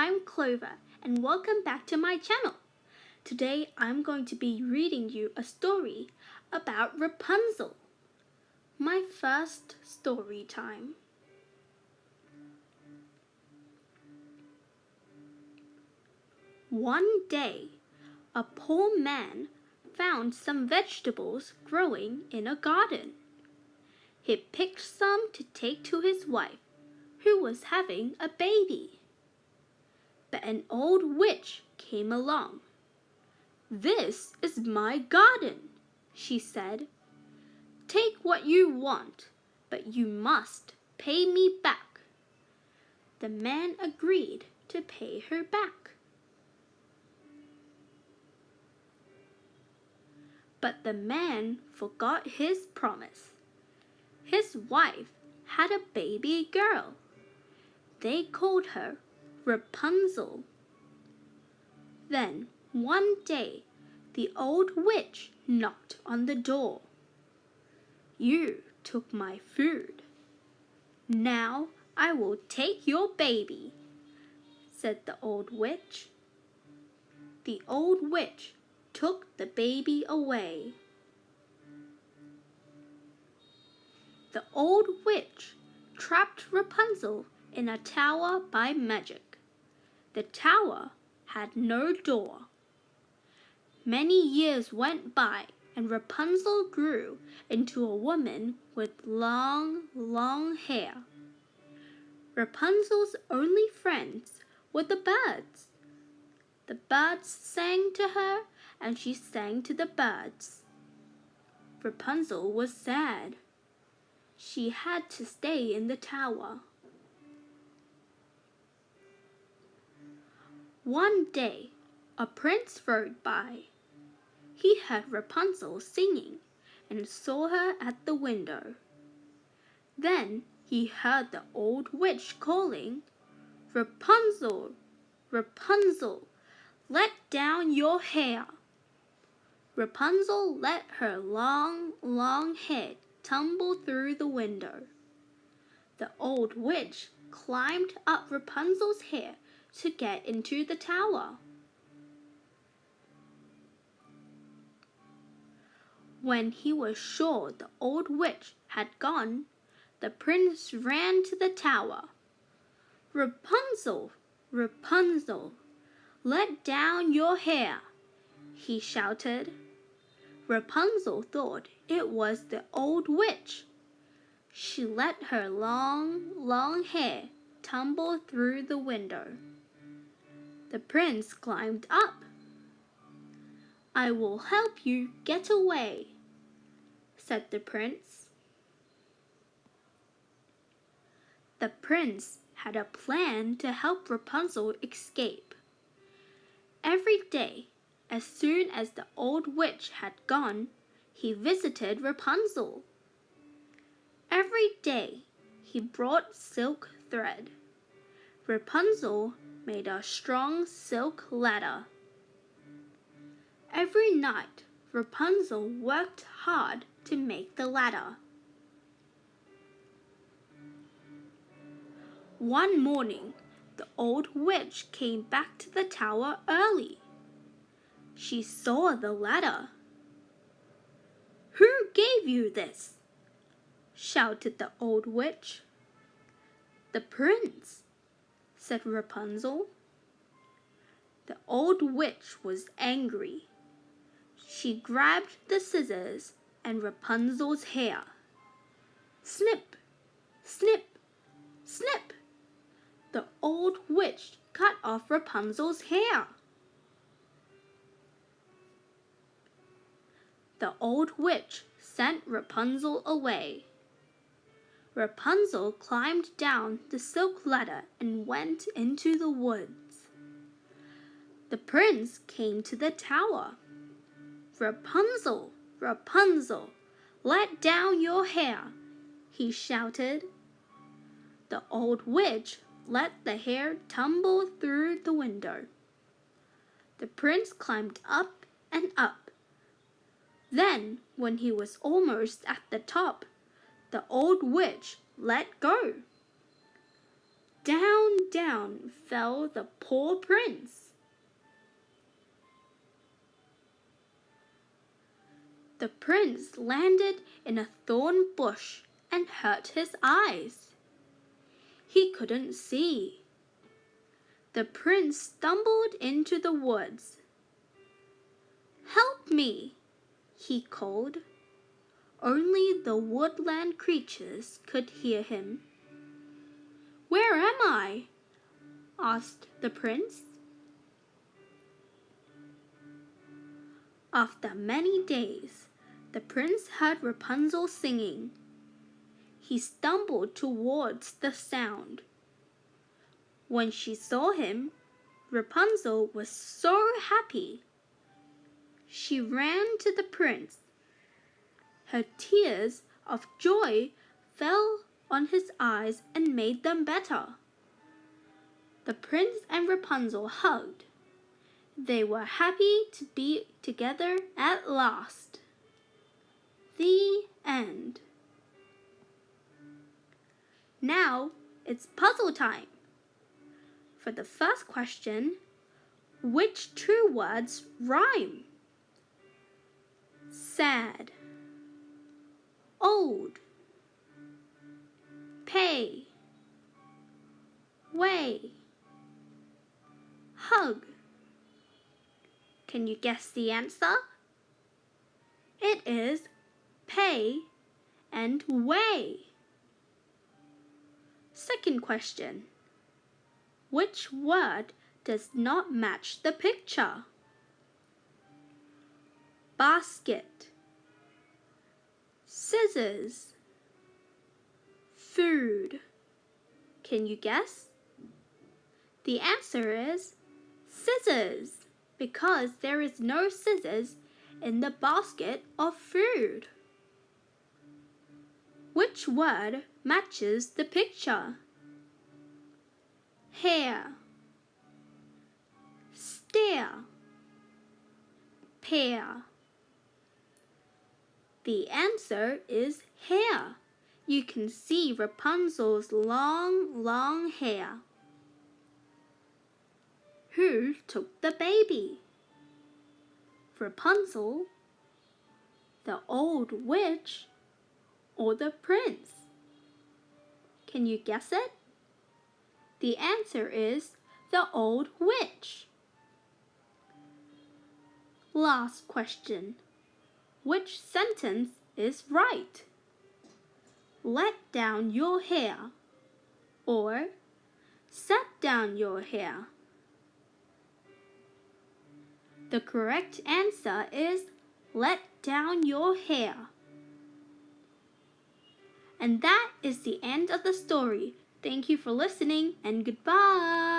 I'm Clover and welcome back to my channel. Today I'm going to be reading you a story about Rapunzel. My first story time. One day, a poor man found some vegetables growing in a garden. He picked some to take to his wife, who was having a baby. But an old witch came along. "This is my garden," she said. "Take what you want, but you must pay me back." The man agreed to pay her back. But the man forgot his promise. His wife had a baby girl. They called her Rapunzel. Then one day the old witch knocked on the door. "You took my food. Now I will take your baby," said the old witch. The old witch took the baby away. The old witch trapped Rapunzel in a tower by magic. The tower had no door. Many years went by and Rapunzel grew into a woman with long hair. Rapunzel's only friends were the birds. The birds sang to her and she sang to the birds. Rapunzel was sad. She had to stay in the tower. One day, a prince rode by. He heard Rapunzel singing and saw her at the window. Then he heard the old witch calling, "Rapunzel, Rapunzel, let down your hair." Rapunzel let her long hair tumble through the window. The old witch climbed up Rapunzel's hair to get into the tower. When he was sure the old witch had gone, the prince ran to the tower. "Rapunzel, Rapunzel, let down your hair," he shouted. Rapunzel thought it was the old witch. She let her long hair tumble through the window. The prince climbed up. "I will help you get away," said the prince. The prince had a plan to help Rapunzel escape. Every day, as soon as the old witch had gone, he visited Rapunzel. Every day he brought silk thread. Rapunzel made a strong silk ladder. Every night Rapunzel worked hard to make the ladder. One morning, the old witch came back to the tower early. She saw the ladder. "Who gave you this?" shouted the old witch. "The prince," said Rapunzel. The old witch was angry. She grabbed the scissors and Rapunzel's hair. Snip, snip, snip! The old witch cut off Rapunzel's hair. The old witch sent Rapunzel away. Rapunzel climbed down the silk ladder and went into the woods. The prince came to the tower. "Rapunzel, Rapunzel, let down your hair," he shouted. The old witch let the hair tumble through the window. The prince climbed up and up. Then, when he was almost at the top, the old witch let go. Down, down fell the poor prince. The prince landed in a thorn bush and hurt his eyes. He couldn't see. The prince stumbled into the woods. "Help me!" he called. Only the woodland creatures could hear him. "Where am I?" asked the prince. After many days, the prince heard Rapunzel singing. He stumbled towards the sound. When she saw him, Rapunzel was so happy. She ran to the prince. Her tears of joy fell on his eyes and made them better. The prince and Rapunzel hugged. They were happy to be together at last. The end. Now it's puzzle time. For the first question, which two words rhyme? Sad, old, pay, way, hug. Can you guess the answer? It is pay and way. Second question. Which word does not match the picture? Basket, scissors, food. Can you guess? The answer is scissors, because there is no scissors in the basket of food. Which word matches the picture? Hair, stare, pear. The answer is hair. You can see Rapunzel's long hair. Who took the baby? Rapunzel, the old witch, or the prince? Can you guess it? The answer is the old witch. Last question. Which sentence is right? Let down your hair, or set down your hair. The correct answer is let down your hair. And that is the end of the story. Thank you for listening and goodbye.